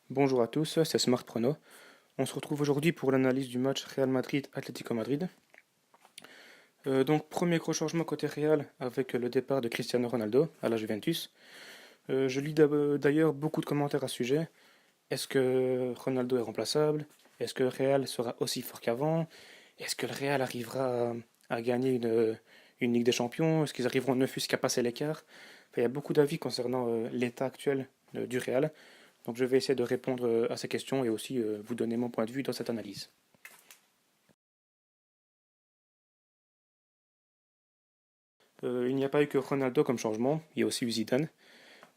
Bonjour à tous, c'est Smart Prono. On se retrouve aujourd'hui pour l'analyse du match Real Madrid-Atlético Madrid. Donc, premier gros changement côté Real avec le départ de Cristiano Ronaldo à la Juventus. Je lis d'ailleurs beaucoup de commentaires à ce sujet. Est-ce que Ronaldo est remplaçable? Est-ce que le Real sera aussi fort qu'avant? Est-ce que le Real arrivera à gagner une Ligue des Champions? Est-ce qu'ils arriveront ne fût-ce qu'à passer l'écart? Enfin, il y a beaucoup d'avis concernant l'état actuel du Real. Donc je vais essayer de répondre à ces questions et aussi vous donner mon point de vue dans cette analyse. Il n'y a pas eu que Ronaldo comme changement, il y a aussi eu Zidane.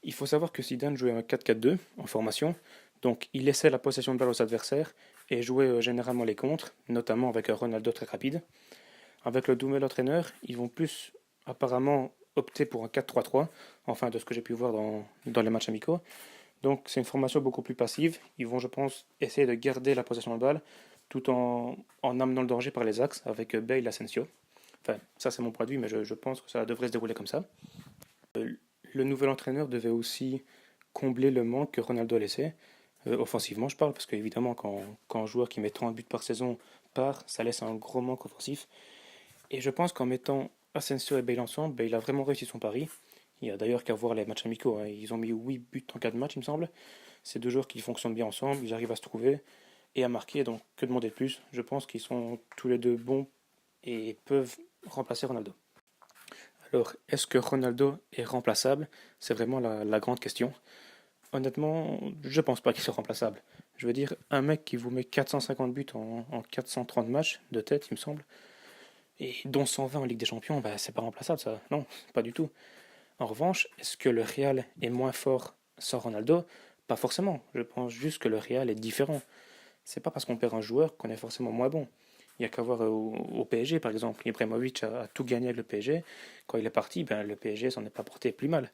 Il faut savoir que Zidane jouait un 4-4-2 en formation, donc il laissait la possession de balle aux adversaires et jouait généralement les contres, notamment avec un Ronaldo très rapide. Avec le nouvel entraîneur, ils vont plus apparemment opter pour un 4-3-3, enfin de ce que j'ai pu voir dans les matchs amicaux. Donc c'est une formation beaucoup plus passive. Ils vont, je pense, essayer de garder la possession de balle tout en amenant le danger par les axes avec Bale et Asensio. Enfin, ça c'est mon point de vue, mais je pense que ça devrait se dérouler comme ça. Euh, Le nouvel entraîneur devait aussi combler le manque que Ronaldo laissait. Offensivement, je parle, parce qu'évidemment, quand un joueur qui met 30 buts par saison part, ça laisse un gros manque offensif. Et je pense qu'en mettant Asensio et Bale ensemble, il a vraiment réussi son pari. Il y a d'ailleurs qu'à voir les matchs amicaux, hein. Ils ont mis 8 buts en 4 matchs, il me semble. C'est deux joueurs qui fonctionnent bien ensemble, ils arrivent à se trouver et à marquer, donc que demander de plus? Je pense qu'ils sont tous les deux bons et peuvent remplacer Ronaldo. Alors, est-ce que Ronaldo est remplaçable? C'est vraiment la grande question. Honnêtement, je pense pas qu'il soit remplaçable. Je veux dire, un mec qui vous met 450 buts en 430 matchs de tête, il me semble, et dont 120 en Ligue des Champions, bah, c'est pas remplaçable ça. Non, pas du tout. En revanche, est-ce que le Real est moins fort sans Ronaldo? Pas forcément. Je pense juste que le Real est différent. C'est pas parce qu'on perd un joueur qu'on est forcément moins bon. Il y a qu'à voir au PSG par exemple. Ibrahimovic a tout gagné avec le PSG. Quand il est parti, ben, le PSG s'en est pas porté plus mal.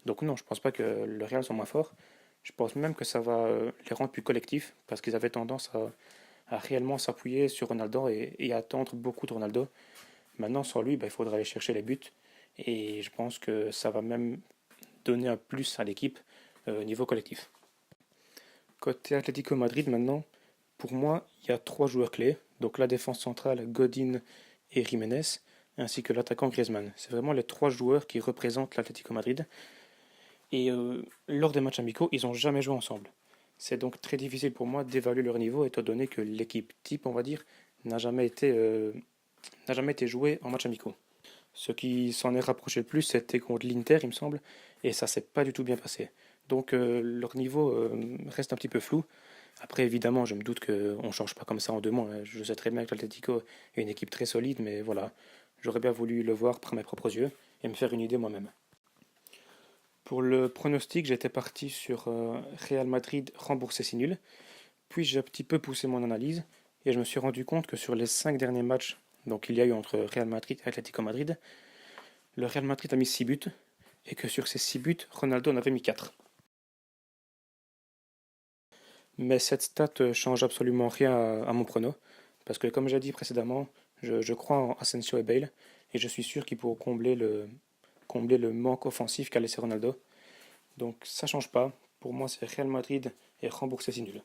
Donc non, je pense pas que le Real soit moins fort. Je pense même que ça va les rendre plus collectifs parce qu'ils avaient tendance à réellement s'appuyer sur Ronaldo et à attendre beaucoup de Ronaldo. Maintenant, sans lui, ben, il faudra aller chercher les buts. Et je pense que ça va même donner un plus à l'équipe au niveau collectif. Côté Atlético Madrid maintenant, pour moi, il y a trois joueurs clés. Donc la défense centrale, Godin et Jiménez, ainsi que l'attaquant Griezmann. C'est vraiment les trois joueurs qui représentent l'Atlético Madrid. Et lors des matchs amicaux, ils n'ont jamais joué ensemble. C'est donc très difficile pour moi d'évaluer leur niveau, étant donné que l'équipe type, on va dire, n'a jamais été, euh, n'a jamais été jouée en match amicaux. Ce qui s'en est rapproché le plus, c'était contre l'Inter, il me semble, et ça s'est pas du tout bien passé. Donc leur niveau reste un petit peu flou. Après, évidemment, je me doute qu'on ne change pas comme ça en 2 mois, hein. Je sais très bien que l'Atlético est une équipe très solide, mais voilà, j'aurais bien voulu le voir par mes propres yeux et me faire une idée moi-même. Pour le pronostic, j'étais parti sur Real Madrid rembourser ses nuls, puis j'ai un petit peu poussé mon analyse et je me suis rendu compte que sur les 5 derniers matchs donc il y a eu entre Real Madrid et Atlético Madrid, le Real Madrid a mis 6 buts et que sur ces 6 buts, Ronaldo en avait mis 4. Mais cette stat change absolument rien à mon prono, parce que comme j'ai dit précédemment, je crois en Asensio et Bale, et je suis sûr qu'ils pourront combler le manque offensif qu'a laissé Ronaldo. Donc ça change pas. Pour moi, c'est Real Madrid et rembourser si nul.